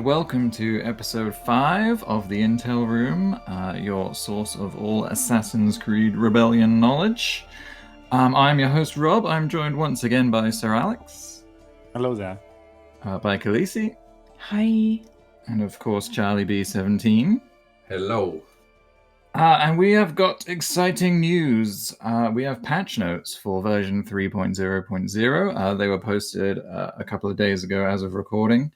and welcome to episode 5 of the Intel Room, your source of all Assassin's Creed Rebellion knowledge. I'm your host, Rob. I'm joined once again by SirAlex. Hello there. By Khaleesi. Hi. And of course, Charlieb17. Hello. And we have got exciting news. We have patch notes for version 3.0.0. They were posted a couple of days ago as of recording.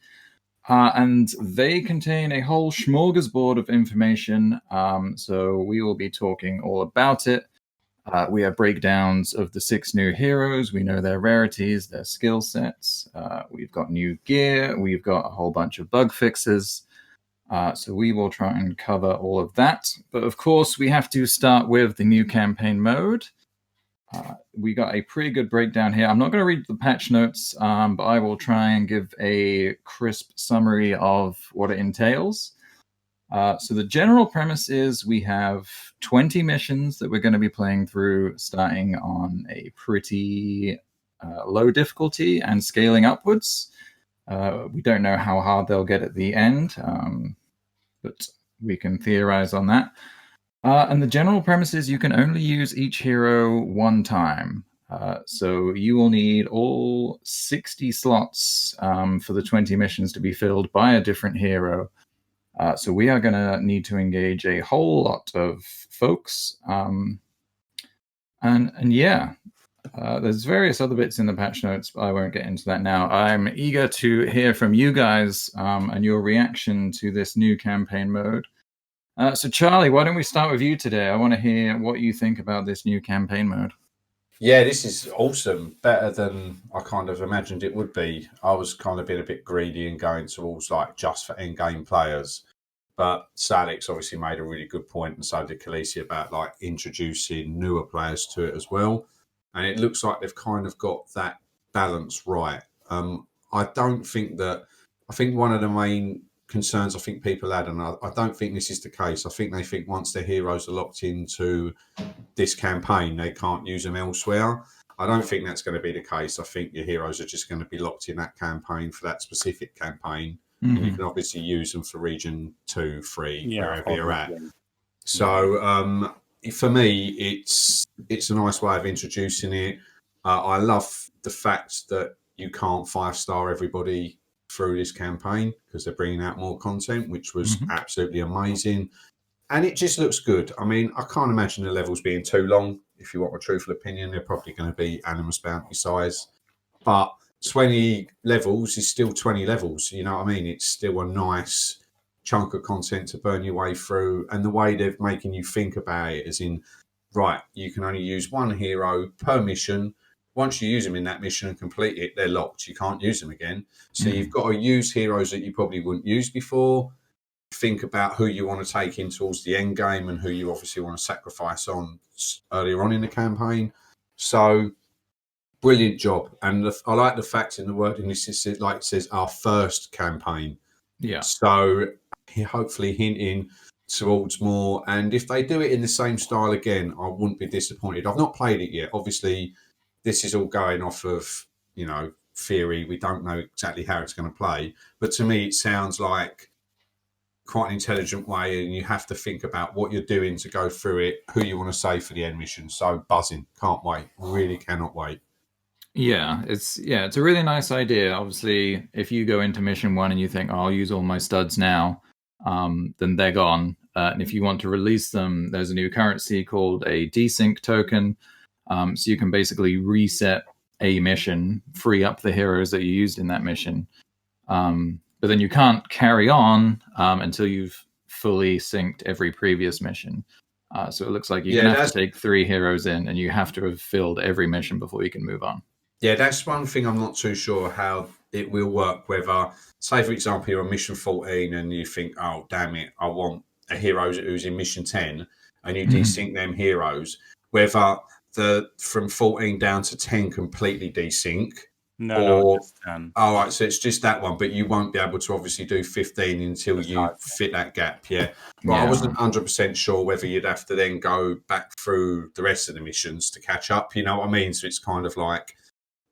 And they contain a whole smorgasbord of information, so we will be talking all about it. We have breakdowns of the 6 new heroes. We know their rarities, their skill sets. We've got new gear. We've got a whole bunch of bug fixes. So we will try and cover all of that. But of course, we have to start with the new campaign mode. We got a pretty good breakdown here. I'm not going to read the patch notes, but I will try and give a crisp summary of what it entails. So the general premise is we have 20 missions that we're going to be playing through, starting on a pretty low difficulty and scaling upwards. We don't know how hard they'll get at the end, but we can theorize on that. And the general premise is you can only use each hero one time. So you will need all 60 slots for the 20 missions to be filled by a different hero. So we are going to need to engage a whole lot of folks. And yeah, there's various other bits in the patch notes, but I won't get into that now. I'm eager to hear from you guys and your reaction to this new campaign mode. So Charlie, why don't we start with you today? I want to hear what you think about this new campaign mode. Yeah, this is awesome. Better than I kind of imagined it would be. I was kind of being a bit greedy and going towards like just for end-game players. But SirAlex obviously made a really good point, and so did Khaleesi, about like introducing newer players to it as well. And it looks like they've kind of got that balance right. I think one of the main concerns I think people had, and I don't think this is the case. I think they think once their heroes are locked into this campaign, they can't use them elsewhere. I don't think that's going to be the case. I think your heroes are just going to be locked in that campaign for that specific campaign. Mm-hmm. And you can obviously use them for region 2, 3, wherever you're at. So for me, it's a nice way of introducing it. I love the fact that you can't 5-star everybody through this campaign because they're bringing out more content, which was absolutely amazing. And it just looks good. I mean, I can't imagine the levels being too long. If you want a truthful opinion, they're probably going to be Animus Bounty size. But 20 levels is still 20 levels. You know what I mean? It's still a nice chunk of content to burn your way through. And the way they're making you think about it is in, right, you can only use one hero per mission. Once you use them in that mission and complete it, they're locked. You can't use them again. So you've got to use heroes that you probably wouldn't use before. Think about who you want to take in towards the end game and who you obviously want to sacrifice on earlier on in the campaign. So brilliant job. And I like the fact in the wording, this is like it says our first campaign. Yeah. So hopefully hinting towards more. And if they do it in the same style again, I wouldn't be disappointed. I've not played it yet. Obviously, this is all going off of, theory. We don't know exactly how it's going to play. But to me, it sounds like quite an intelligent way, and you have to think about what you're doing to go through it, who you want to save for the end mission. So buzzing. Can't wait. Really cannot wait. Yeah, it's a really nice idea. Obviously, if you go into mission 1 and you think, I'll use all my studs now, then they're gone. And if you want to release them, there's a new currency called a desync token. So you can basically reset a mission, free up the heroes that you used in that mission. But then you can't carry on until you've fully synced every previous mission. So it looks like you're going to have to take 3 heroes in, and you have to have filled every mission before you can move on. Yeah, that's one thing I'm not too sure how it will work. Whether, say, for example, you're on mission 14 and you think, oh, damn it, I want a hero who's in mission 10, and you desync them heroes. Whether from 14 down to 10 completely desync. No, all right, so it's just that one, but you won't be able to obviously do 15 until you fit that gap. Yeah. Well, I wasn't 100% sure whether you'd have to then go back through the rest of the missions to catch up. You know what I mean? So it's kind of like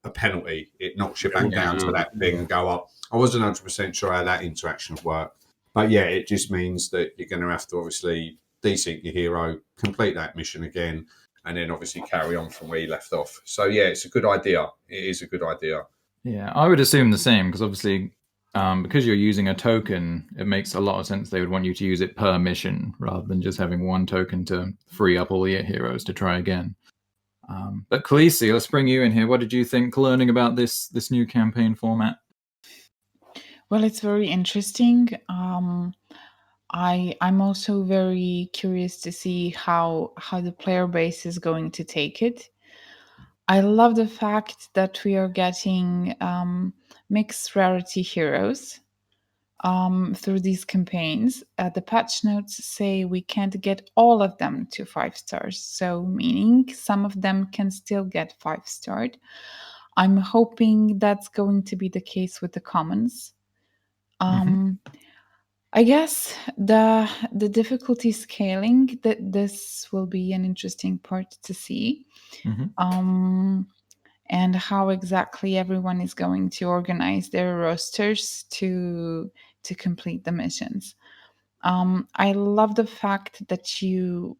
a penalty. It knocks you back down to that thing and go up. I wasn't 100% sure how that interaction worked. But yeah, it just means that you're going to have to obviously desync your hero, complete that mission again, and then obviously carry on from where you left off. So yeah, it's a good idea. It is a good idea. Yeah, I would assume the same, because obviously, because you're using a token, it makes a lot of sense they would want you to use it per mission rather than just having one token to free up all your heroes to try again. But Khaleesi, let's bring you in here. What did you think learning about this new campaign format? Well, it's very interesting. I'm also very curious to see how the player base is going to take it. I love the fact that we are getting mixed rarity heroes through these campaigns. The patch notes say we can't get all of them to 5 stars, so meaning some of them can still get 5-starred. I'm hoping that's going to be the case with the commons. I guess the difficulty scaling, that this will be an interesting part to see, and how exactly everyone is going to organize their rosters to complete the missions. I love the fact that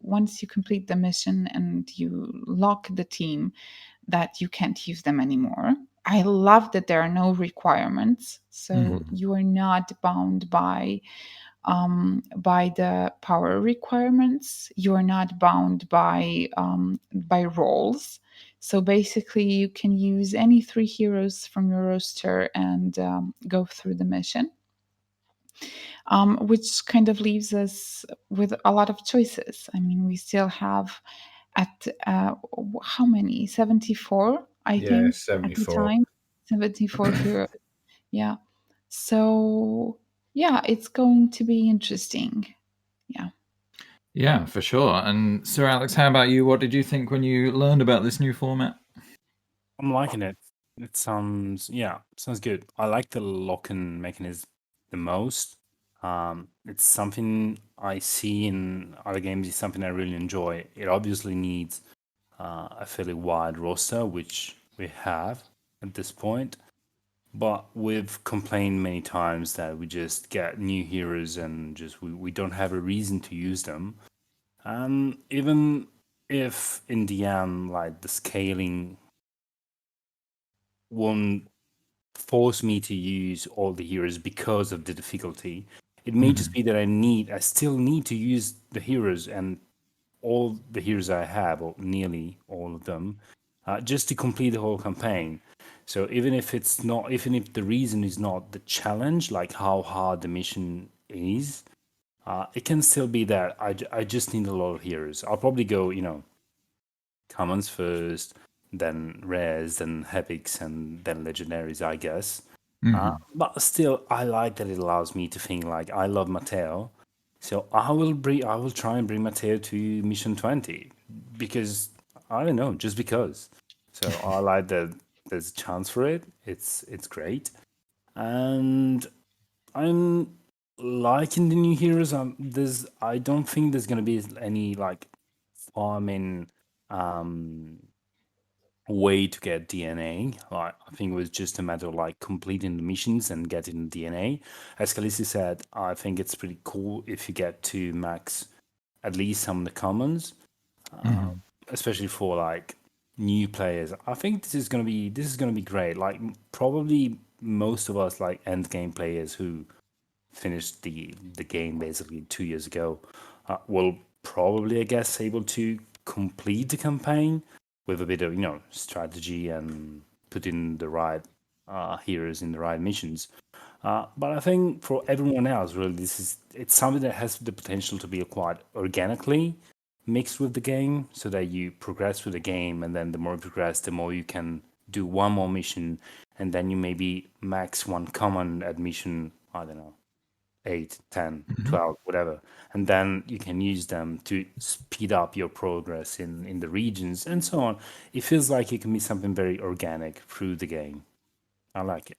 once you complete the mission and you lock the team, that you can't use them anymore. I love that there are no requirements, so you are not bound by the power requirements. You are not bound by roles. So basically, you can use any 3 heroes from your roster and go through the mission, which kind of leaves us with a lot of choices. I mean, we still have at how many? 74, I think, 74. at the time. 74 heroes. Yeah. So, yeah, it's going to be interesting. Yeah. Yeah, for sure. And SirAlex, how about you? What did you think when you learned about this new format? I'm liking it. It sounds good. I like the lock-in mechanism the most. It's something I see in other games. It's something I really enjoy. It obviously needs a fairly wide roster, which we have at this point. But we've complained many times that we just get new heroes and just we don't have a reason to use them. And even if in the end, like the scaling won't force me to use all the heroes because of the difficulty, it may just be that I still need to use the heroes and all the heroes I have, or nearly all of them, just to complete the whole campaign. So even if the reason is not the challenge, like how hard the mission is, it can still be that I just need a lot of heroes. I'll probably go, commons first, then rares, then epics, and then legendaries, I guess. But still, I like that it allows me to think like I love Matteo, so I will try and bring Matteo to mission 20 because I don't know, just because. So I like that there's a chance for it. It's great, and I'm liking the new heroes. I don't think there's gonna be any like farming way to get DNA. Like I think it was just a matter of like completing the missions and getting the DNA. As Khaleesi said, I think it's pretty cool if you get to max at least some of the commons, especially for like new players. I think this is gonna be great. Like probably most of us like end game players who finished the game basically 2 years ago will probably, I guess, able to complete the campaign with a bit of strategy and put in the right heroes in the right missions. But I think for everyone else, really, it's something that has the potential to be quite organically mixed with the game, so that you progress with the game, and then the more you progress, the more you can do one more mission, and then you maybe max one common at mission, I don't know, 8, 10, 12, whatever. And then you can use them to speed up your progress in the regions and so on. It feels like it can be something very organic through the game. I like it.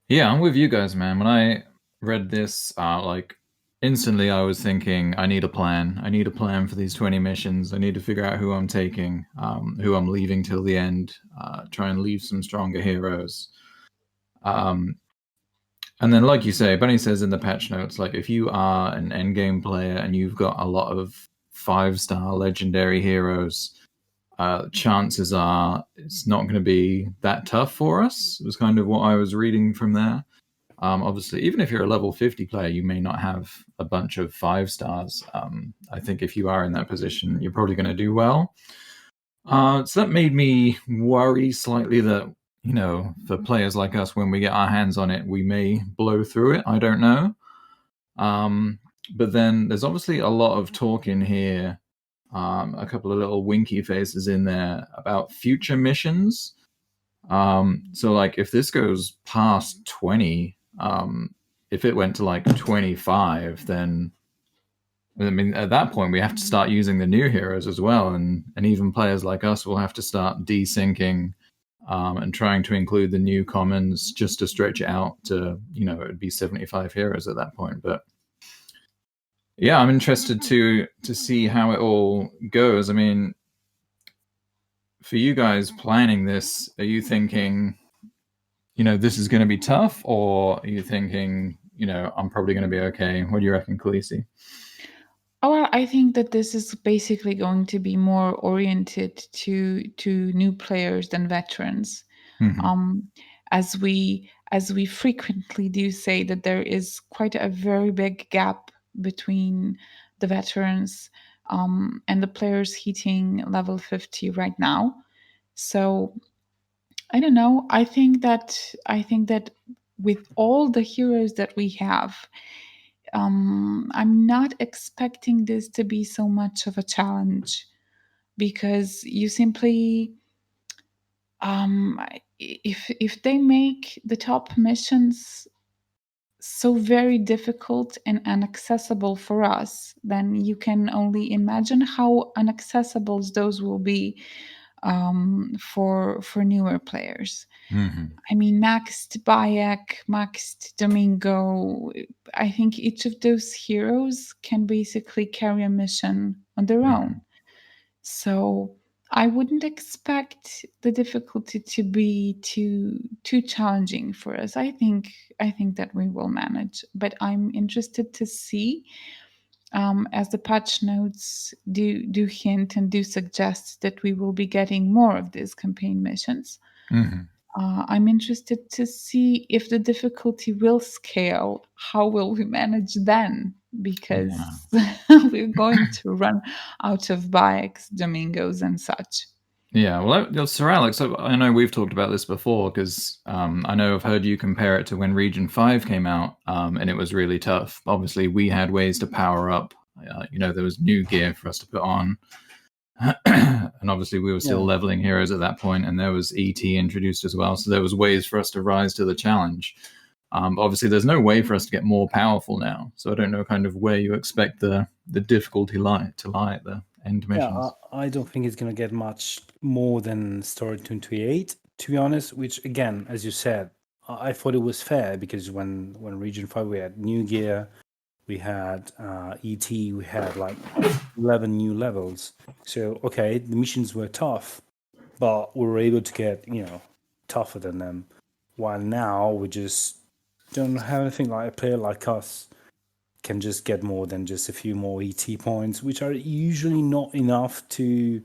Yeah, I'm with you guys, man. When I read this, like instantly I was thinking, I need a plan. I need a plan for these 20 missions. I need to figure out who I'm taking, who I'm leaving till the end. try and leave some stronger heroes. And then, like you say, Benny says in the patch notes, like if you are an endgame player and you've got a lot of 5-star legendary heroes, chances are it's not going to be that tough for us. It was kind of what I was reading from there. Obviously, even if you're a level 50 player, you may not have a bunch of 5 stars. I think if you are in that position, you're probably going to do well. So that made me worry slightly that, for players like us, when we get our hands on it, we may blow through it. I don't know. But then there's obviously a lot of talk in here, a couple of little winky faces in there about future missions. So like if this goes past 20, if it went to like 25, then I mean at that point we have to start using the new heroes as well, and even players like us will have to start desyncing and trying to include the new commons just to stretch it out to, it would be 75 heroes at that point. But yeah, I'm interested to see how it all goes. I mean, for you guys planning this, are you thinking, this is going to be tough, or are you thinking, I'm probably going to be okay? What do you reckon, Khaleesi? Oh, well, I think that this is basically going to be more oriented to new players than veterans. Mm-hmm. As we frequently do say that there is quite a very big gap between the veterans and the players hitting level 50 right now. So I don't know. I think that with all the heroes that we have, I'm not expecting this to be so much of a challenge, because you simply, if they make the top missions so very difficult and inaccessible for us, then you can only imagine how inaccessible those will be for newer players. Mm-hmm. I mean, maxed Bayek, maxed Domingo. I think each of those heroes can basically carry a mission on their own. So I wouldn't expect the difficulty to be too challenging for us. I think that we will manage, but I'm interested to see, as the patch notes do hint and do suggest that we will be getting more of these campaign missions. Mm-hmm. I'm interested to see if the difficulty will scale. How will we manage then? Because we're going to run out of bikes, Domingos, and such. Yeah, well, SirAlex, I know we've talked about this before, because I know I've heard you compare it to when Region 5 came out, and it was really tough. Obviously, we had ways to power up. There was new gear for us to put on. And obviously we were still leveling heroes at that point, and there was ET introduced as well, so there was ways for us to rise to the challenge. Obviously there's no way for us to get more powerful now, so I don't know kind of where you expect the difficulty to lie at the end missions. Yeah, I don't think it's going to get much more than Story 28, to be honest, which again, as you said, I thought it was fair, because when Region 5 we had new gear, we had ET, we had like 11 new levels. So, okay, the missions were tough, but we were able to get, tougher than them. While now we just don't have anything like a player like us can just get more than just a few more ET points, which are usually not enough to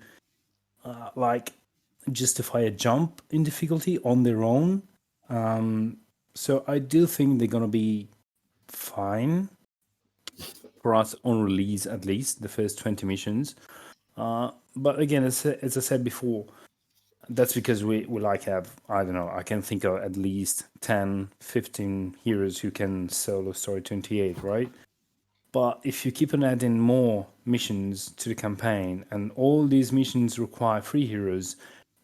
justify a jump in difficulty on their own. So I do think they're going to be fine for us on release, at least the first 20 missions. But again, as I said before, that's because we like have, I don't know, I can think of at least 10, 15 heroes who can solo Story 28, right? But if you keep on adding more missions to the campaign, and all these missions require free heroes,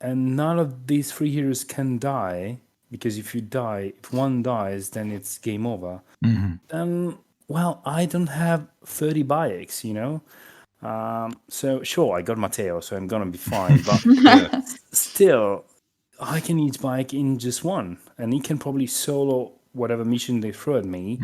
and none of these free heroes can die, because if one dies, then it's game over. Then, well, I don't have 30 bikes, So sure, I got Matteo, so I'm gonna be fine. But still, I can use bike in just one, and he can probably solo whatever mission they throw at me.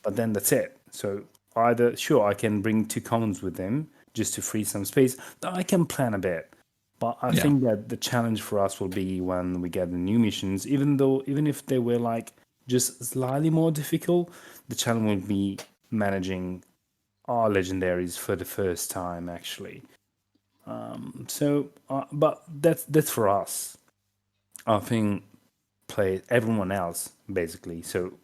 But then that's it. So either I can bring 2 commons with him just to free some space. I can plan a bit. But I think that the challenge for us will be when we get the new missions, even if they were like just slightly more difficult, the challenge will be managing our legendaries for the first time, actually. But that's for us. I think everyone else basically. So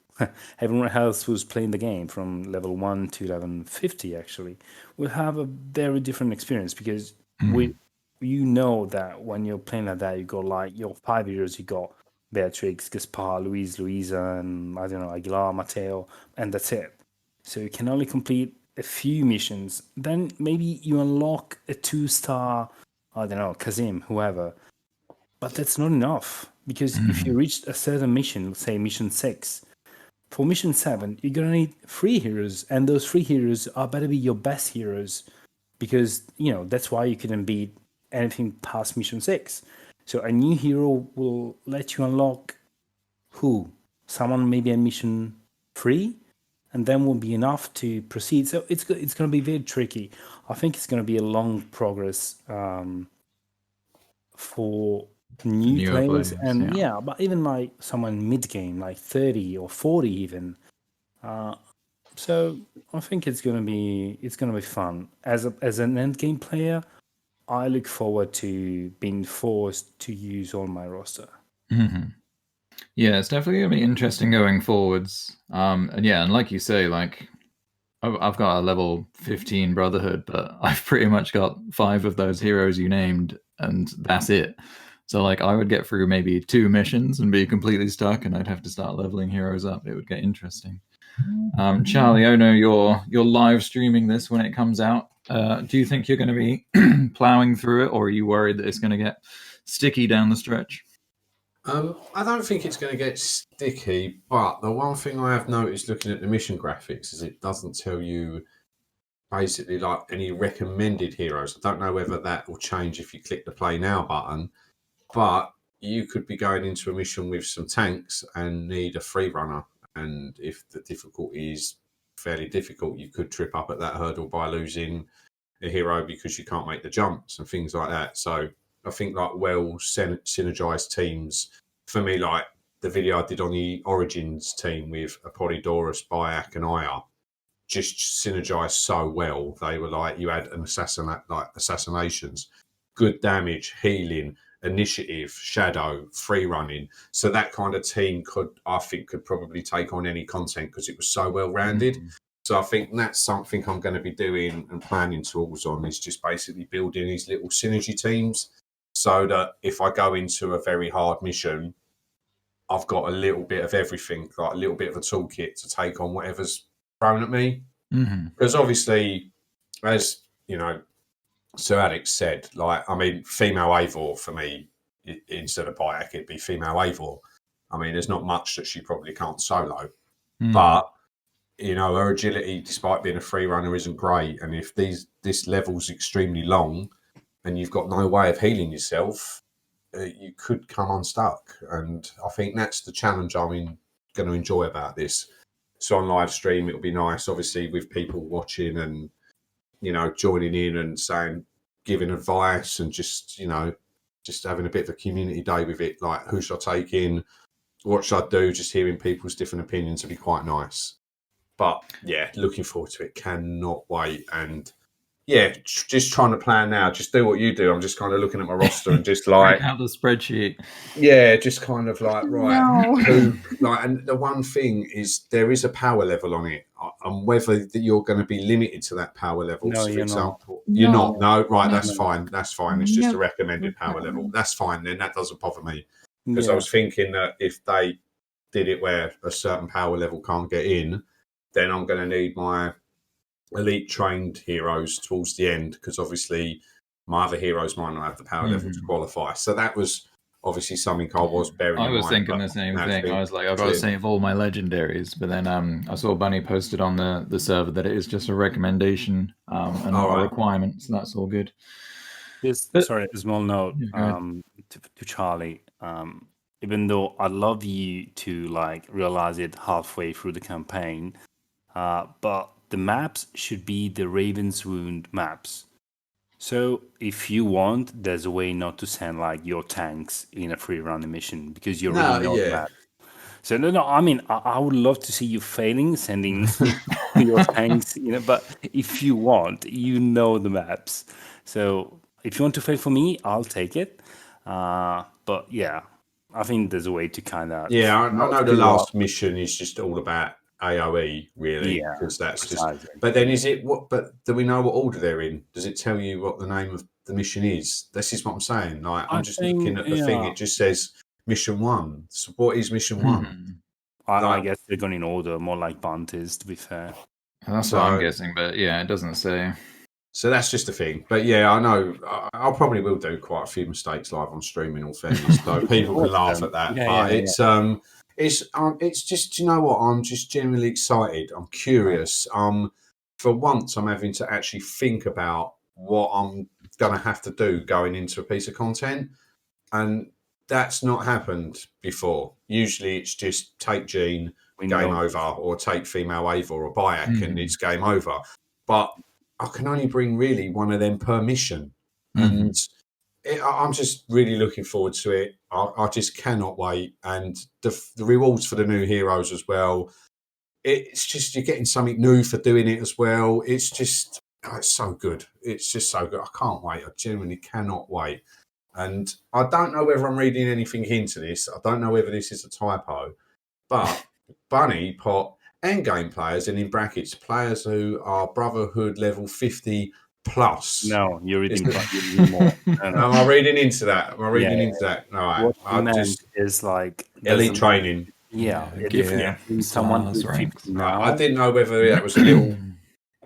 everyone else who's playing the game from level 1 to level 50 actually will have a very different experience because that when you're playing like that, you got like your 5 heroes, you got Beatrix, Gaspar, Louisa, and I don't know, Aguilar, Mateo, and that's it. So you can only complete a few missions. Then maybe you unlock a 2-star, I don't know, Kazim, whoever. But that's not enough because if you reach a certain mission, let's say mission 6, for mission 7, you're gonna need 3 heroes, and those 3 heroes are better be your best heroes because that's why you couldn't beat anything past mission 6. So a new hero will let you unlock someone maybe at mission 3, and then will be enough to proceed. So it's going to be very tricky. I think it's going to be a long progress for new players, and but even like someone mid game, like 30 or 40 even. So I think it's gonna be fun. As an end game player, I look forward to being forced to use all my roster. Yeah, it's definitely gonna be interesting going forwards. And like you say, like I've got a level 15 Brotherhood, but I've pretty much got 5 of those heroes you named, and that's it. So like I would get through maybe 2 missions and be completely stuck, and I'd have to start leveling heroes up. It would get interesting. Charlie, I know you're live streaming this when it comes out. Do you think you're going to be plowing through it, or are you worried that it's going to get sticky down the stretch? I don't think it's going to get sticky, but the one thing I have noticed looking at the mission graphics is it doesn't tell you basically like any recommended heroes. I don't know whether that will change if you click the play now button, but you could be going into a mission with some tanks and need a free runner. And if the difficulty is fairly difficult, you could trip up at that hurdle by losing a hero because you can't make the jumps and things like that. So I think like synergized teams, for me, like the video I did on the Origins team with Apollodorus, Byac and Aya, just synergized so well. They were like, you had an assassinations, good damage, healing, initiative, shadow, free running. So that kind of team could probably take on any content because it was so well rounded. So I think that's something I'm going to be doing and planning towards on, is just basically building these little synergy teams so that if I go into a very hard mission, I've got a little bit of everything, like a little bit of a toolkit to take on whatever's thrown at me. Because obviously, as you know, SirAlex said, like, I mean, female Eivor for me, instead of Byac, it'd be female Eivor. I mean, there's not much that she probably can't solo, but her agility, despite being a free runner, isn't great. And if this level's extremely long and you've got no way of healing yourself, you could come unstuck. And I think that's the challenge going to enjoy about this. So on live stream, it'll be nice, obviously, with people watching and, joining in and saying, giving advice and just having a bit of a community day with it. Like, who should I take in? What should I do? Just hearing people's different opinions would be quite nice. But yeah, looking forward to it. Cannot wait. And yeah, just trying to plan now. Just do what you do. I'm just kind of looking at my roster and just like out the spreadsheet. Yeah, just kind of like right. No. And the one thing is there is a power level on it, and whether you're going to be limited to that power level. No, so for example, not. you're not. No, right. No. That's fine. That's fine. It's just a recommended power level. That's fine. Then that doesn't bother me because I was thinking that if they did it where a certain power level can't get in, then I'm going to need my elite trained heroes towards the end because obviously my other heroes might not have the power level to qualify. So that was obviously something I was bearing in mind. I was thinking the same thing. I was like, I've got to save all my legendaries. But then I saw Bunny posted on the server that it is just a recommendation and not a requirement. So that's all good. A small note to Charlie. Even though I'd love you to like realize it halfway through the campaign, but the maps should be the Raven's Wound maps. So if you want, there's a way not to send like your tanks in a free running mission because you already know the yeah. map. So no, I mean, I would love to see you failing, sending your tanks, but if you want, you know the maps. So if you want to fail for me, I'll take it. But yeah, I think there's a way to kind of Yeah, I not know the screw up. last mission is just all about AoE, really, Yeah, because that's just. precisely. But then is it what? But do we know what order they're in? Does it tell you what the name of the mission is? This is what I'm saying. Like, I I'm just looking think, at the thing. It just says Mission 1. So what is Mission 1? I Like, guess they're going in order, more like bounties, to be fair. That's what I'm guessing, but yeah, it doesn't say. So that's just the thing. But yeah, I know I probably will do quite a few mistakes live on stream, in all fairness, so people can laugh at that. Yeah, but it's just, you know what? I'm just genuinely excited. I'm curious. For once, I'm having to actually think about what I'm going to have to do going into a piece of content, and that's not happened before. Usually, it's just take Jean, game over, or take female Ava or Bayak, and it's game over. But I can only bring really one of them per mission, and I'm just really looking forward to it. I just cannot wait, and the rewards for the new heroes as well. It's just, you're getting something new for doing it as well. It's just, it's so good. It's just so good. I can't wait. I genuinely cannot wait. And I don't know whether I'm reading anything into this. I don't know whether this is a typo, but Bunny, Pot, and game players, and in brackets, players who are Brotherhood level 50 plus. No, you're reading more. No. Am I reading into that? Am I reading into that? No, what I meant is like elite training. Yeah, definitely. Someone who's 50 now. I didn't know whether that was a little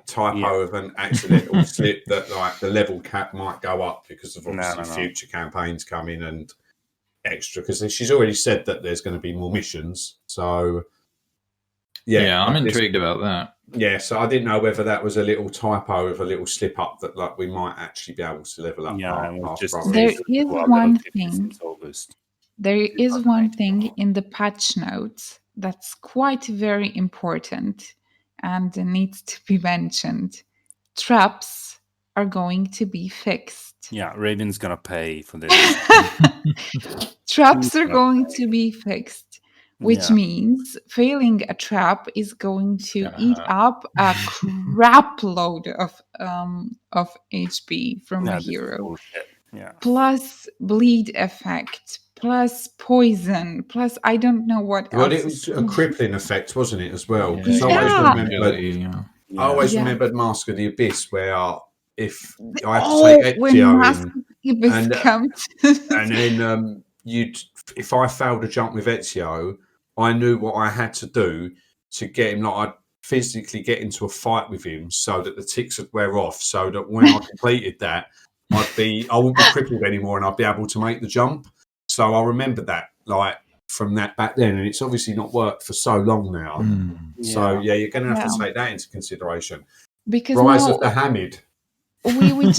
typo of an accidental slip, that like the level cap might go up because of obviously future campaigns coming and extra, because she's already said that there's going to be more missions. So yeah, I'm intrigued about that. Yeah, so I didn't know whether that was a little typo of a little slip up that like we might actually be able to level up. There is one thing. There is one thing in the patch notes that's quite very important and needs to be mentioned. Traps are going to be fixed. Yeah, Raven's gonna pay for this. Traps are going to be fixed, which means failing a trap is going to eat up a crap load of HP from a hero. Plus bleed effect, plus poison, plus I don't know what else. Well, it was a crippling effect, wasn't it, as well? Because I always remembered Mask of the Abyss, where if I have to take Ezio in, and then if I failed to jump with Ezio, I knew what I had to do to get him. Like, I'd physically get into a fight with him so that the ticks would wear off, so that when I completed that, I wouldn't be crippled anymore, and I'd be able to make the jump. So I remember that, like, from that back then, and it's obviously not worked for so long now. So yeah, you're going to have to take that into consideration. Because Rise of the Hamid. We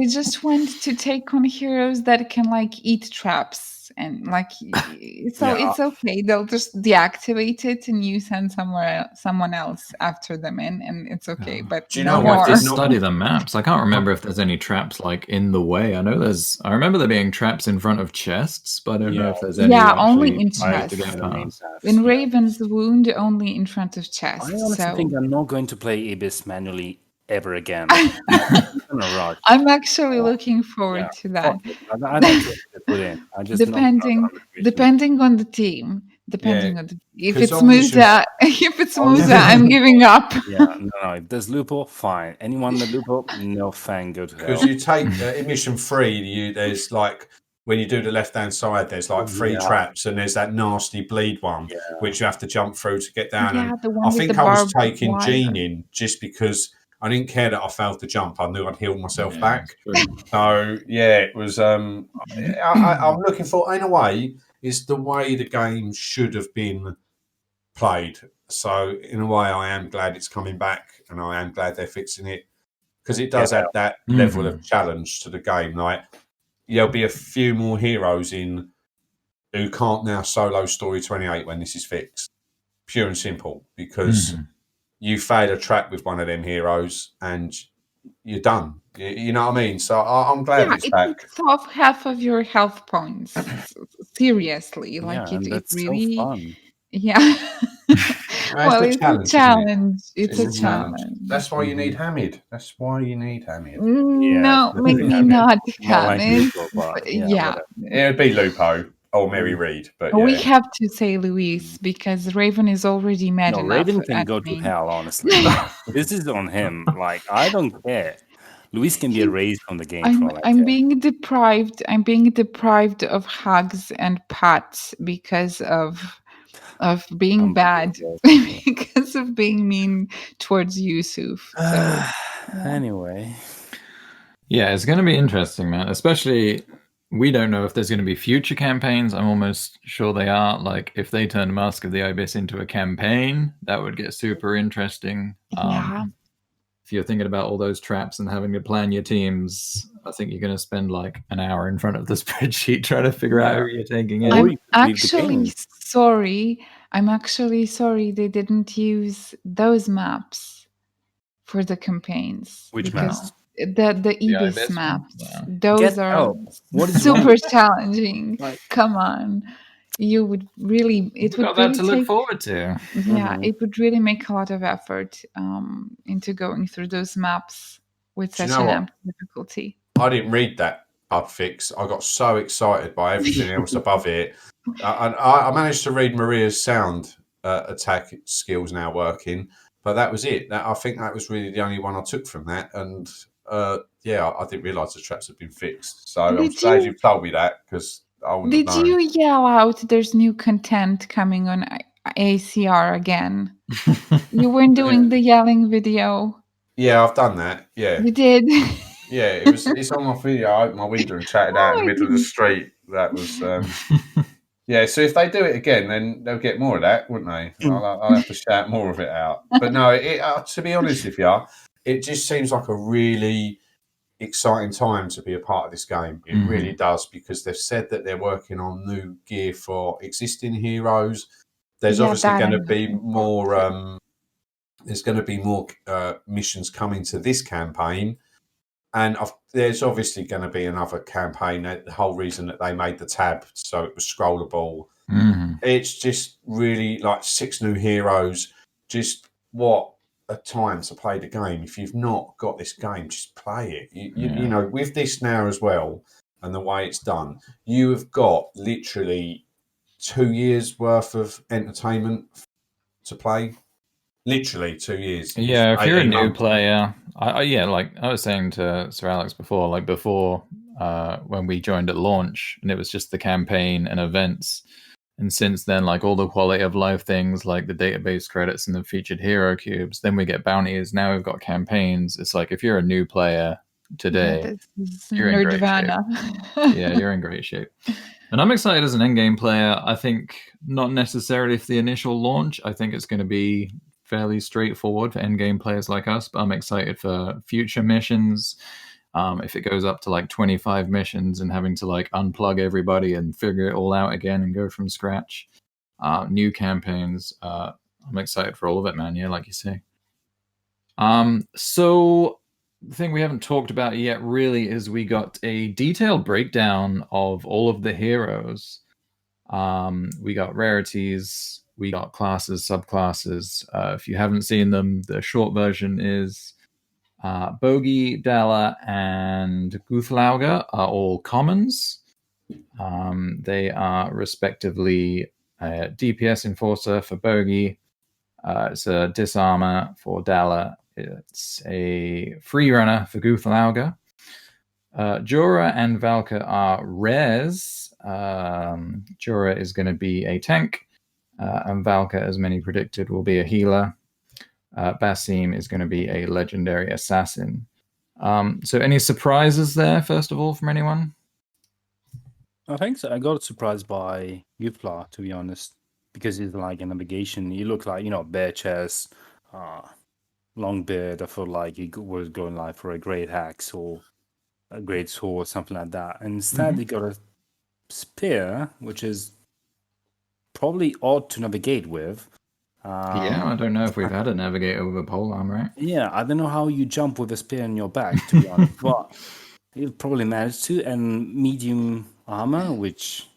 just want to take on heroes that can like eat traps, and like it's okay. They'll just deactivate it and you send someone else after them in, and it's okay. But do you know I more? have to study the maps. I can't remember if there's any traps like in the way. I remember there being traps in front of chests, but I don't know if there's any. Yeah, only in chests. In Raven's Wound, only in front of chests. I honestly think I'm not going to play Ibis manually ever again. I'm actually looking forward to that. I like to put in. Depending on the team. If it's Musa, I'm giving up. No. If there's Lupo, fine. Anyone that Lupo, no fan, go to hell. Because you take in mission 3, there's like, when you do the left-hand side, there's like 3 traps, and there's that nasty bleed one, which you have to jump through to get down. Yeah, and I think I was taking Jean in just because I didn't care that I failed to jump. I knew I'd heal myself back. So yeah, it was. I'm looking for, in a way, is the way the game should have been played. So in a way, I am glad it's coming back, and I am glad they're fixing it, because it does add that level of challenge to the game. Like, there'll be a few more heroes in who can't now solo story 28 when this is fixed. Pure and simple, because you fail a trap with one of them heroes and you're done. You know what I mean? So I'm glad Yeah, it's it back. takes off half of your health points. Seriously, Yeah, like and it that's so really, fun. yeah. It's Well, a it's a challenge, isn't it? challenge. It's It's a a challenge. challenge. That's why you need Hamid. That's why you need Hamid. Yeah, No, especially maybe Hamid. not More like Hamid, Lupo, but but yeah, yeah. whatever. It would be Lupo or Mary Reed, but We yeah. have to say Luis because Raven is already mad No, enough Raven can at go to me. hell, honestly. This is on him. Like, I don't care. Luis can be He- erased from the game for all I I'm care. being deprived. I'm being deprived of hugs and pats because of being bad, Unbelievable. Yeah. because of being mean towards Yusuf. So yeah. Anyway, Yeah, it's going to be interesting, man. Especially, we don't know if there's going to be future campaigns. I'm almost sure they are. Like, if they turn Mask of the Ibis into a campaign, that would get super interesting. Yeah. If you're thinking about all those traps and having to plan your teams, I think you're going to spend like an hour in front of the spreadsheet trying to figure out who you're taking in. Or I'm you could leave the actually game. sorry. I'm actually sorry they didn't use those maps for the campaigns Which because maps? the Ibis Ibis one? maps, Yeah. those Get are out. What is wrong super with challenging. Like, Come on. You would really, it We've would got that really to look take, forward to. yeah, Mhm. it would really make a lot of effort into going through those maps with Do you such know an what? amp difficulty. I didn't read that bug fix. I got so excited by everything else above it. And I managed to read Maria's sound attack skills now working, but that was it. I think that was really the only one I took from that. And yeah, I didn't realise the traps had been fixed. So I'm Did glad you you've told me that because I wouldn't have did known. you yell out there's new content coming on ACR again? You weren't doing the yelling video. Yeah, I've done that. Yeah. You did. Yeah, it's on my video. I opened my window and chatted out in the I middle of the didn't. street. That was yeah. So if they do it again, then they'll get more of that, wouldn't they? I'll have to shout more of it out. But no, to be honest with you, it just seems like a really exciting time to be a part of this game. It really does because they've said that they're working on new gear for existing heroes. There's Yeah, obviously that going to I'm be looking forward to. more. There's going to be more missions coming to this campaign. And there's obviously going to be another campaign. The whole reason that they made the tab so it was scrollable. It's just really like 6 new heroes. Just what a time to play the game. If you've not got this game, just play it. You know, with this now as well, and the way it's done, you have got literally 2 years worth of entertainment to play. Literally 2 years. Yeah, if you're a 18 new months. player, yeah, like I was saying to SirAlex before, like before when we joined at launch, and it was just the campaign and events. And since then, like all the quality of life things, like the database credits and the featured hero cubes, then we get bounties. Now we've got campaigns. It's like if you're a new player Yeah, today, this is you're in great shape. Nerdvana. Yeah, you're in great shape. And I'm excited as an endgame player. I think not necessarily for the initial launch. I think it's going to be fairly straightforward for endgame players like us, but I'm excited for future missions. If it goes up to like 25 missions and having to like unplug everybody and figure it all out again and go from scratch, new campaigns, I'm excited for all of it, man. Yeah, like you say. So the thing we haven't talked about yet really is we got a detailed breakdown of all of the heroes. We got rarities, we got classes, subclasses. If you haven't seen them, the short version is Bogey, Dala, and Guthlauga are all commons. They are respectively a DPS Enforcer for Bogey, it's a Disarmer for Dala, it's a Free Runner for Guthlauga. Jorah and Valka are rares. Jorah is going to be a tank, and Valka, as many predicted, will be a healer. Basim is going to be a legendary assassin. So any surprises there, first of all, from anyone? I think so. I got surprised by Yufla, to be honest, because he's like a navigation. He looked like, bare chest, long beard. I felt like he was going like for a great axe or a great sword, something like that. And instead, he got a spear, which is probably odd to navigate with. Yeah, I don't know if we've had a navigator with a polearm, right? Yeah, I don't know how you jump with a spear in your back, to be honest, but you'll probably manage to. And medium armor, which,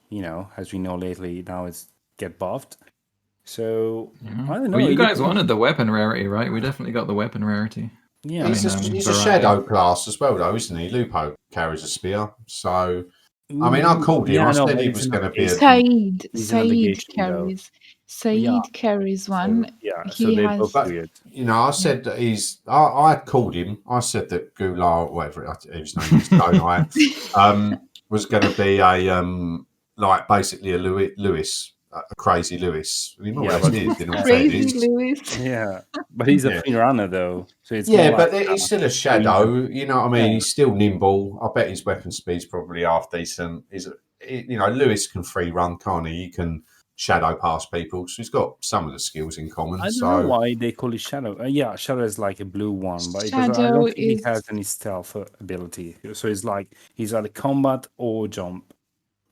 as we know lately, now it's get buffed. So, I don't know. Well, you it guys looks- wanted the weapon rarity, right? We definitely got the weapon rarity. Yeah, He's a variety. shadow class as well, though, isn't he? Lupo carries a spear, so I mean, I called him. Yeah, I no, said but he it's was a going to be a. Saeed, He's a Saeed navigation, though. carries. Saeed Yeah. carries So, one. yeah, so He they has. both But weird. I said that he's. I called him. I said that Goulart, whatever his name is, Donai, was going to be a like basically a Lewis, a crazy Lewis. He more or Yeah, less but is, in all Crazy fairness. Lewis. Yeah, but he's a Yeah. free runner though, so it's Yeah, more but like, he's still a shadow. You know what I mean? Yeah. He's still nimble. I bet his weapon speed's probably half decent. Lewis can free run, can't he? He can shadow past people, so he's got some of the skills in common. I don't know why they call it Shadow. Yeah, Shadow is like a blue one, but I Shadow don't think he is- has any stealth ability. So it's like he's either combat or jump.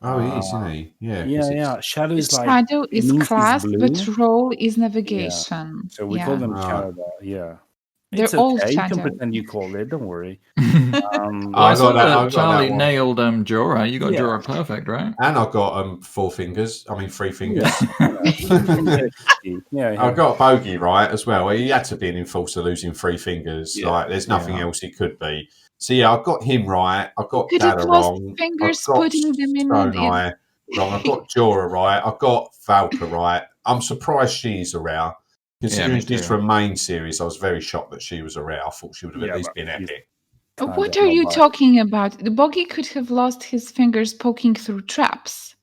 Oh, he is, isn't he? Yeah. 'cause Yeah, it's- yeah. Shadow is like Shadow it is means he's class, but blue. role is navigation. So we call them Ah. Shadow. Yeah, They're it's all okay. You can Shadow. pretend you call it. Don't worry. Well, I I saw got that- I that got that Charlie one. nailed Jorah. You got Yeah. Jorah perfect, right? And I got 4 fingers. I mean 3 fingers. Yeah, I got Bogey right as well. He had to be an enforcer losing 3 fingers. Yeah. Like there's nothing Yeah. else he could be. So yeah, I got him right. I got Could have Dada lost wrong. fingers I got putting them in Stone it. Eye wrong. I got Jorah right. I got Valka right. I'm surprised she's a rare. Considering me this too. for a main series, I was very shocked that she was a rare. I thought she would have at Yeah, least but been she's- epic. What are you talking about? The Boggy could have lost his fingers poking through traps.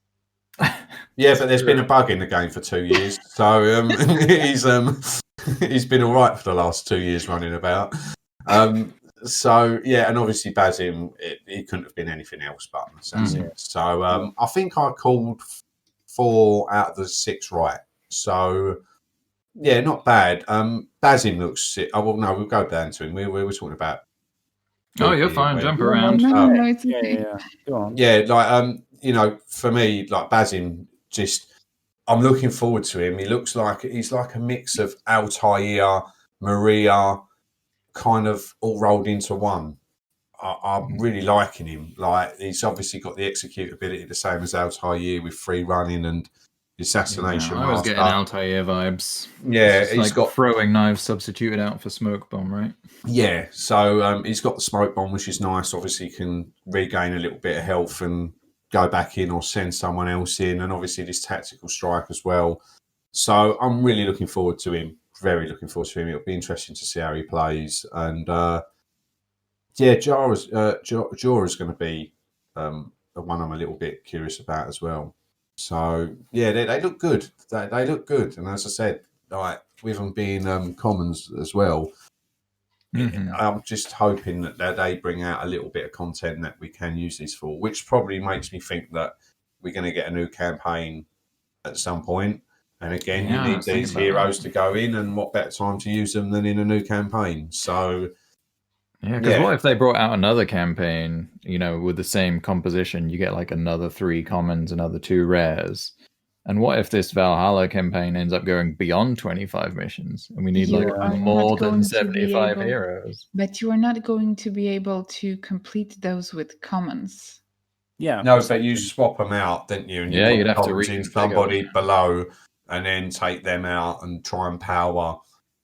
Yeah, but there's been a bug in the game for 2 years, so he's been all right for the last 2 years running about. So yeah, and obviously Basim, he couldn't have been anything else but an assassin. Yeah. So I think I called 4 out of the 6 right. So yeah, not bad. Basim looks sick. Oh well, no, we'll go down to him. We were talking about. Oh, you're fine. Jump No, around. no, it's Yeah, okay. yeah. Go on. Yeah, like for me, like Basim, I'm looking forward to him. He's like a mix of Altair, Maria, kind of all rolled into one. I'm really liking him. Like he's obviously got the execute ability the same as Altair with free running and assassination. I was master. getting Altair vibes. Yeah, It's he's like got throwing knives substituted out for smoke bomb, right? Yeah, so he's got the smoke bomb, which is nice. Obviously, he can regain a little bit of health and go back in or send someone else in. And obviously, this tactical strike as well. So I'm really looking forward to him. Very looking forward to him. It'll be interesting to see how he plays. And yeah, Jorah's going to be the one I'm a little bit curious about as well. So yeah, they look good. They look good. And as I said, like with them being commons as well. I'm just hoping that they bring out a little bit of content that we can use these for, which probably makes me think that we're going to get a new campaign at some point. And again, Yeah, I you was need thinking these about heroes to go in, and what better time to use them than in a new campaign? So, Yeah, because what if they brought out another campaign, with the same composition? You get like another 3 commons, another 2 rares. And what if this Valhalla campaign ends up going beyond 25 missions and we need You are more not than going to be 75 able- heroes? But you are not going to be able to complete those with commons. Yeah. no, but you swap them out, didn't you? And you Yeah, put you'd have to commons in reconfigure. somebody below, and then take them out and try and power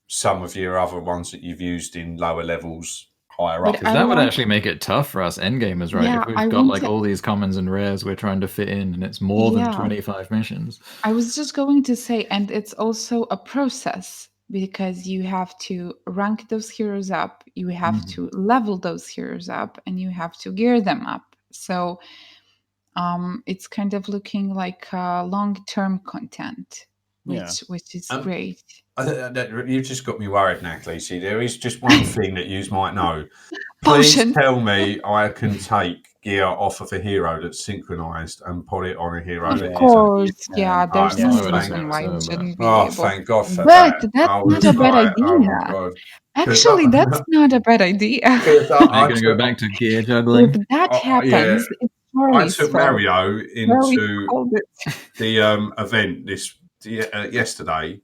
some of your other ones that you've used in lower levels higher But up. Because that would actually make it tough for us endgamers, right? Yeah, if we've I got want like to- all these commons and rares we're trying to fit in and it's more than Yeah. 25 missions. I was just going to say, and it's also a process because you have to rank those heroes up, you have to level those heroes up, and you have to gear them up. So it's kind of looking like long-term content, which is great. You've just got me worried now, Khaleesi. There is just one thing that you might know. Please Potion. tell me I can take gear off of a hero that's synchronized and put it on a hero Of that course, isn't. yeah, there's Yeah, no I would reason assume why so, you but- shouldn't be Oh, able. thank God for But that. that's I was not a bad like, oh my idea. God. Actually, that's not a bad idea. Because Are you going to go back to gear juggling? If that Oh, happens, yeah. it's I Charlie's took fault. Mario Charlie into called it. the event yesterday,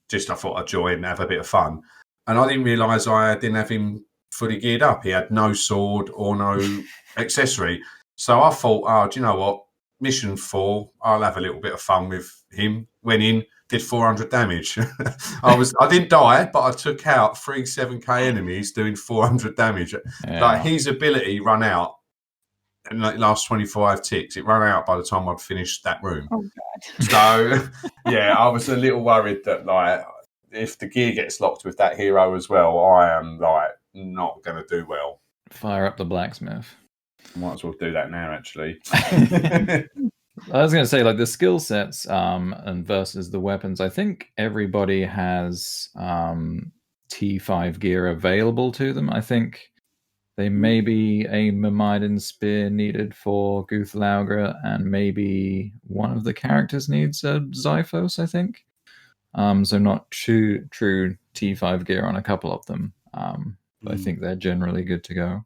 just I thought I'd join and have a bit of fun. And I didn't realise I didn't have him fully geared up. He had no sword or no accessory. So I thought, oh, do you know what? Mission 4, I'll have a little bit of fun with him. Went in, did 400 damage. I didn't die, but I took out 3 7k enemies doing 400 damage. Yeah. Like his ability run out in the last 25 ticks. It ran out by the time I'd finished that room. Oh God. So yeah, I was a little worried that like if the gear gets locked with that hero as well, I am like not going to do well. Fire up the blacksmith. Might as well do that now, actually. I was going to say, like the skill sets and versus the weapons, I think everybody has T5 gear available to them. I think they may be a Myrmidon spear needed for Guthlaugra, and maybe one of the characters needs a Xiphos, I think. So not true T5 gear on a couple of them. But I think they're generally good to go.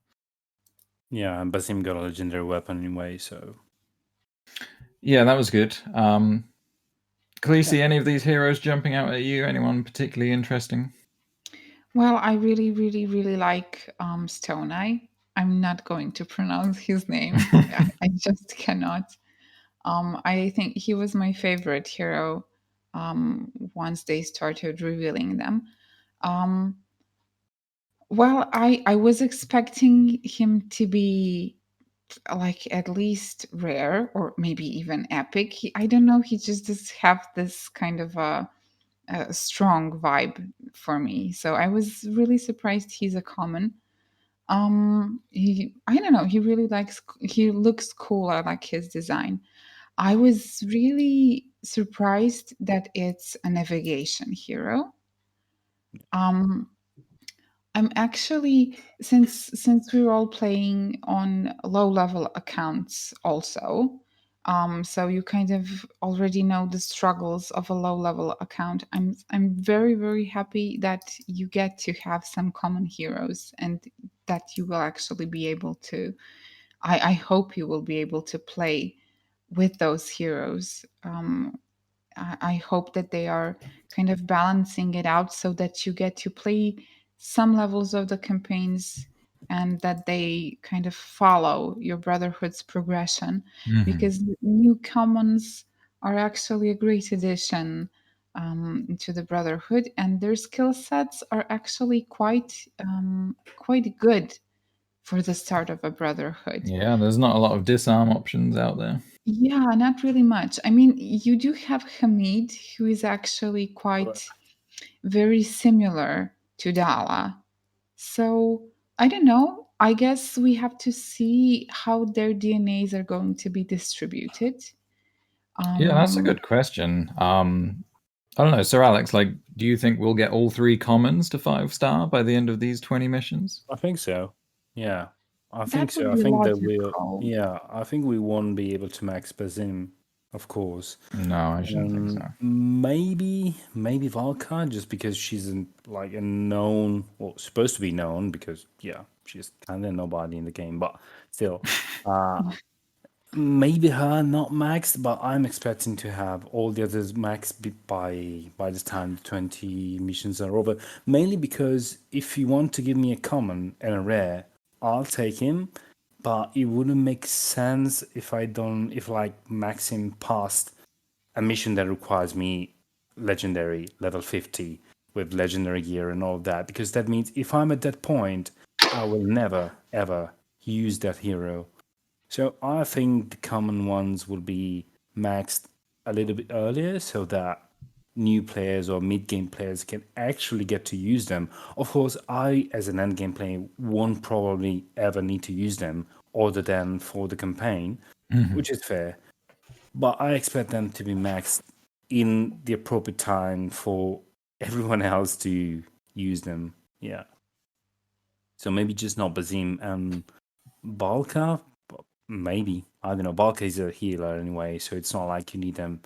Yeah, and Basim got a legendary weapon anyway, so... Yeah, that was good. Khaleesi, any of these heroes jumping out at you? Anyone particularly interesting? Well, I really, really, really like Stone Eye. I'm not going to pronounce his name. I just cannot. I think he was my favorite hero once they started revealing them. Well, I was expecting him to be like at least rare or maybe even epic. I don't know. He just does have this kind of a strong vibe for me. So I was really surprised he's a common. I don't know. He looks cool. I like his design. I was really surprised that it's a navigation hero. I'm actually since we're all playing on low level accounts also, so you kind of already know the struggles of a low level account. I'm very very happy that you get to have some common heroes and that you will actually be able to. I hope you will be able to play with those heroes. I hope that they are kind of balancing it out so that you get to play some levels of the campaigns and that they kind of follow your Brotherhood's progression, because new commons are actually a great addition to the Brotherhood, and their skill sets are actually quite good for the start of a Brotherhood. Yeah, there's not a lot of disarm options out there. Yeah, not really much. I mean, you do have Hamid, who is actually quite very similar to Dala. So I don't know. I guess we have to see how their DNAs are going to be distributed. Yeah, that's a good question. I don't know, SirAlex, like, do you think we'll get all 3 commons to 5-star by the end of these 20 missions? I think so. Yeah, I That think so. would I be think that we'll. logical. Yeah, I think we won't be able to max Basim, of course. No, I shouldn't think so. Maybe Valka, just because she's like a known, well, supposed to be known, because yeah, she's kind of nobody in the game, but still, maybe her not maxed, but I'm expecting to have all the others maxed by the time the 20 missions are over. Mainly because if you want to give me a common and a rare, I'll take him, but it wouldn't make sense if like max him past a mission that requires me legendary level 50 with legendary gear and all of that, because that means if I'm at that point, I will never ever use that hero. So I think the common ones will be maxed a little bit earlier so that new players or mid-game players can actually get to use them. Of course, I, as an end-game player, won't probably ever need to use them other than for the campaign, which is fair. But I expect them to be maxed in the appropriate time for everyone else to use them. Yeah. So maybe just not Bazim and Balka. Maybe, I don't know. Balka is a healer anyway, so it's not like you need her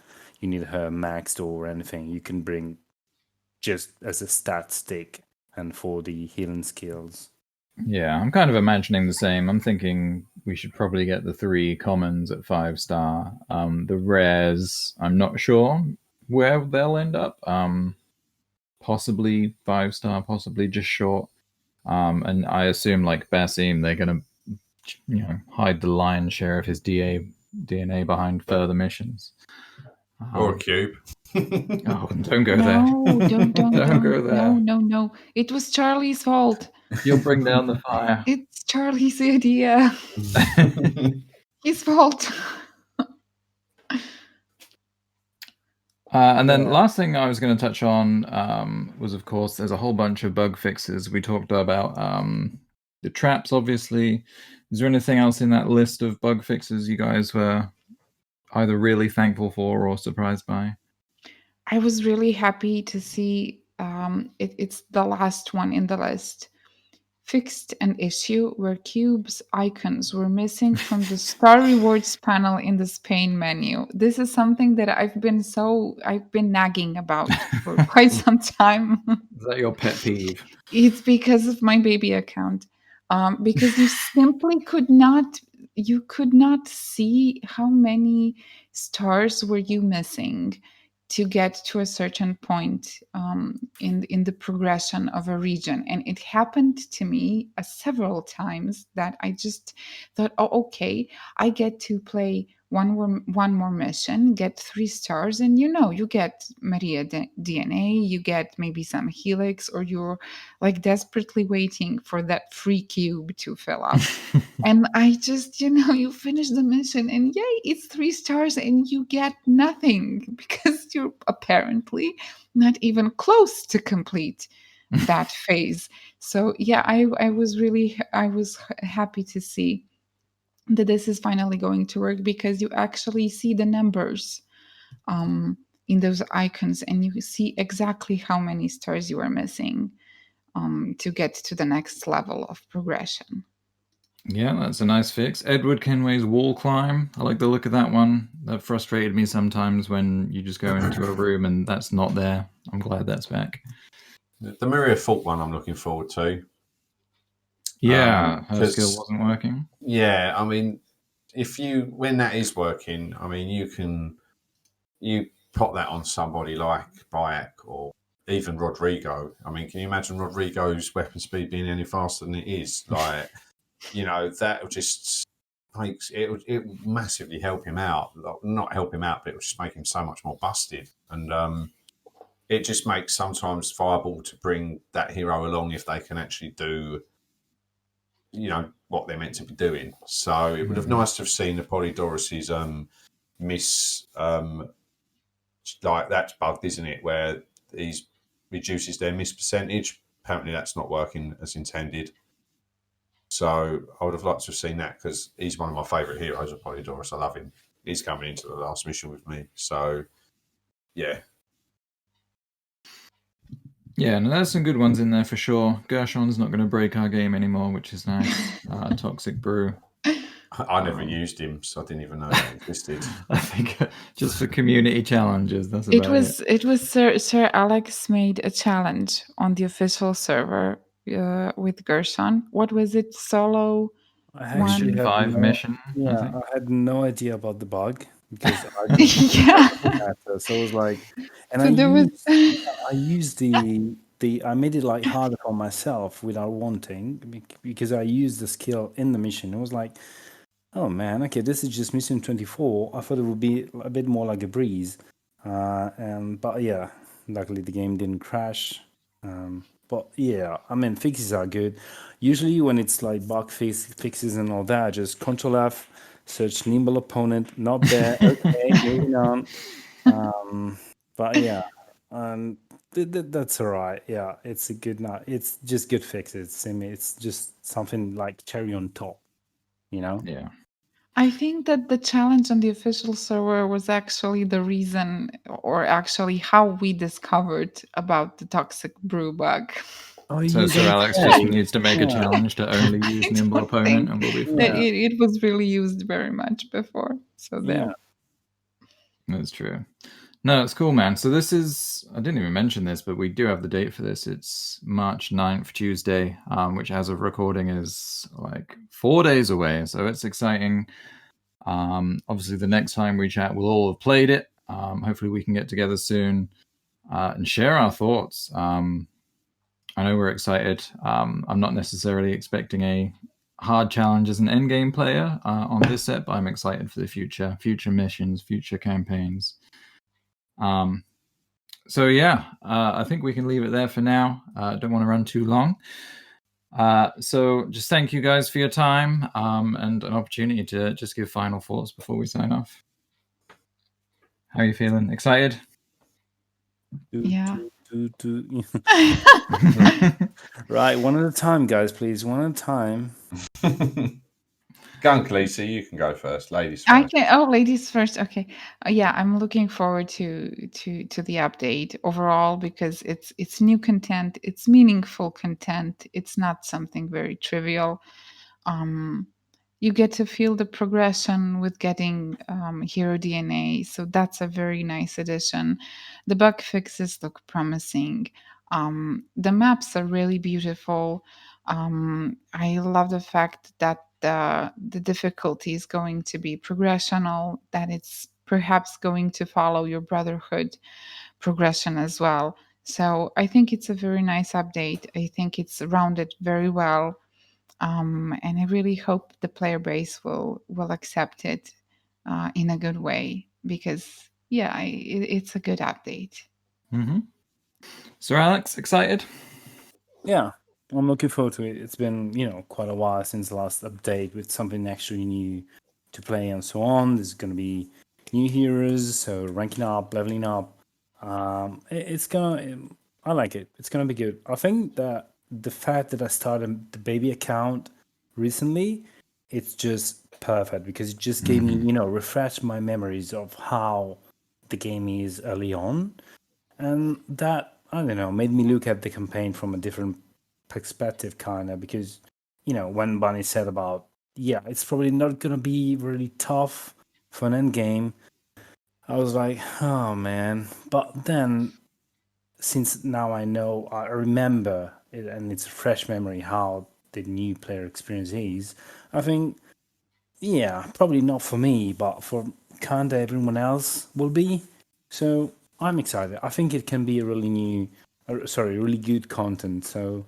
maxed or anything. You can bring just as a stat stick and for the healing skills. Yeah, I'm kind of imagining the same. I'm thinking we should probably get the 3 commons at 5-star. The rares, I'm not sure where they'll end up. possibly 5-star, possibly just short. And I assume like Basim, they're gonna hide the lion's share of his DNA behind further missions. Or a cube. Oh, don't go there. No, don't Don't go there. No. It was Charlie's fault. You'll bring down the fire. It's Charlie's idea. His fault. And then last thing I was going to touch on was, of course, there's a whole bunch of bug fixes. We talked about the traps, obviously. Is there anything else in that list of bug fixes you guys were either really thankful for or surprised by? I was really happy to see it's the last one in the list. Fixed an issue where cubes icons were missing from the star rewards panel in the Spain menu. This is something that I've been nagging about for quite some time. Is that your pet peeve? It's because of my baby account. Because you simply could not see how many stars were you missing to get to a certain point in the progression of a region. And it happened to me several times that I just thought, oh, okay, I get to play one more mission, get 3 stars, and you get Maria DNA, you get maybe some Helix, or you're like desperately waiting for that free cube to fill up. And I just, you finish the mission and yay, it's 3 stars and you get nothing because you're apparently not even close to complete that phase. So yeah, I was happy to see that this is finally going to work, because you actually see the numbers in those icons and you see exactly how many stars you are missing to get to the next level of progression. Yeah, that's a nice fix. Edward Kenway's wall climb. I like the look of that one. That frustrated me sometimes when you just go into a room and that's not there. I'm glad that's back. The Maria Fault one I'm looking forward to. Yeah, her skill wasn't working. Yeah, I mean, when that is working, I mean, you put that on somebody like Bayek or even Rodrigo. I mean, can you imagine Rodrigo's weapon speed being any faster than it is? Like, that just makes it would massively help him out. Not help him out, but it would just make him so much more busted. And it just makes sometimes viable to bring that hero along if they can actually do what they're meant to be doing. So it would have nice to have seen the Polydorus's miss, like that's bugged, isn't it? Where he reduces their miss percentage. Apparently that's not working as intended. So I would have liked to have seen that, because he's one of my favourite heroes of Polydorus. I love him. He's coming into the last mission with me. So yeah. Yeah, no, there's some good ones in there for sure. Gershon's not going to break our game anymore, which is nice. Toxic Brew. I never used him, so I didn't even know that existed. I think just for community challenges, that's about it. It was SirAlex made a challenge on the official server with Gershon. What was it? Solo? I actually had 5 mission. Yeah, I had no idea about the bug because I didn't Yeah. so it was like, and So I used I made it like harder for myself without wanting, because I used the skill in the mission. It was like, oh man, okay, this is just mission 24. I thought it would be a bit more like a breeze, but yeah, luckily the game didn't crash. But yeah, I mean, fixes are good. Usually when it's like bug fixes and all that, just Control F, search nimble opponent, not there. Okay, moving on. But yeah, that's all right. Yeah, it's a good. It's just good fixes. I mean, it's just something like cherry on top. Yeah. I think that the challenge on the official server was actually the reason, or actually how we discovered about the toxic brew bug. So SirAlex just needs to make a challenge to only use nimble opponent, and we'll be fine. It was really used very much before. So there. That's true. No, it's cool, man. So this is, I didn't even mention this, but we do have the date for this. It's March 9th, Tuesday, which as of recording is like 4 days away. So it's exciting. Obviously, the next time we chat, we'll all have played it. Hopefully we can get together soon. and share our thoughts. I know we're excited. I'm not necessarily expecting a hard challenge as an endgame player on this set, but I'm excited for the future missions, future campaigns. So yeah, I think we can leave it there for now. Don't want to run too long. So just thank you guys for your time and an opportunity to just give final thoughts before we sign off. How are you feeling? Excited? Yeah. Right, one at a time, guys, please. One at a time. Go on, Khaleesi, you can go first. Ladies I first. can. Oh, ladies first. Okay. Yeah, I'm looking forward to the update overall because it's new content. It's meaningful content. It's not something very trivial. You get to feel the progression with getting hero DNA, so that's a very nice addition. The bug fixes look promising. The maps are really beautiful. I love the fact that the difficulty is going to be progressional, that it's perhaps going to follow your Brotherhood progression as well. So I think it's a very nice update. I think it's rounded very well. And I really hope the player base will accept it in a good way because it's a good update. Mm-hmm. SirAlex, excited? Yeah, I'm looking forward to it. It's been, quite a while since the last update with something actually new to play and so on. There's going to be new heroes, so ranking up, leveling up. I like it. It's gonna be good. I think that the fact that I started the baby account recently, it's just perfect because it just gave me, refreshed my memories of how the game is early on, and that I don't know made me look at the campaign from a different perspective, kind of because when Bunny said about it's probably not gonna be really tough for an end game. I was like, oh man. But then, since now I remember it, and it's a fresh memory how the new player experience is, I think, probably not for me, but for kinda everyone else will be. So I'm excited. I think it can be a really good content. So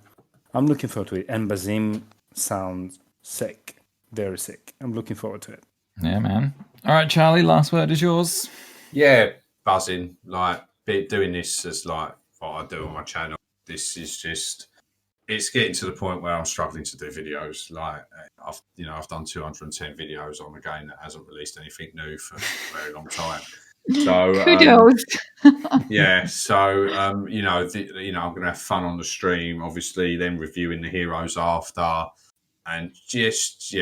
I'm looking forward to it. And Bazim sounds sick, very sick. I'm looking forward to it. Yeah, man. All right, Charlie, last word is yours. Yeah, buzzing. Like doing this as like what I do on my channel. This is just it's getting to the point where I'm struggling to do videos. Like I've done 210 videos on a game that hasn't released anything new for a very long time. So Kudos. yeah, so I'm going to have fun on the stream. Obviously, then reviewing the heroes after, and just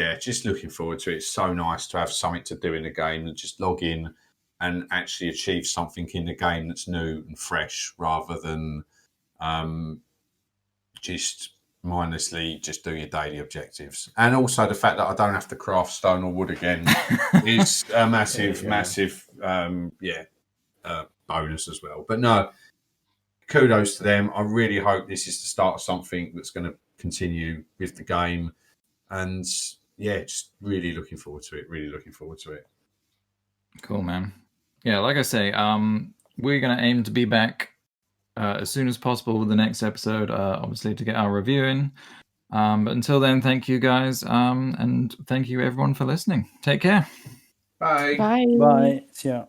looking forward to it. It's so nice to have something to do in the game and just log in and actually achieve something in the game that's new and fresh, rather than just mindlessly just doing your daily objectives. And also the fact that I don't have to craft stone or wood again is a massive bonus as well. But no, kudos to them. I really hope this is the start of something that's going to continue with the game. And just really looking forward to it. Cool, man. Yeah, like I say, we're going to aim to be back as soon as possible with the next episode, obviously to get our review in. But until then, thank you guys, and thank you everyone for listening. Take care. Bye. Bye. Bye. Yeah.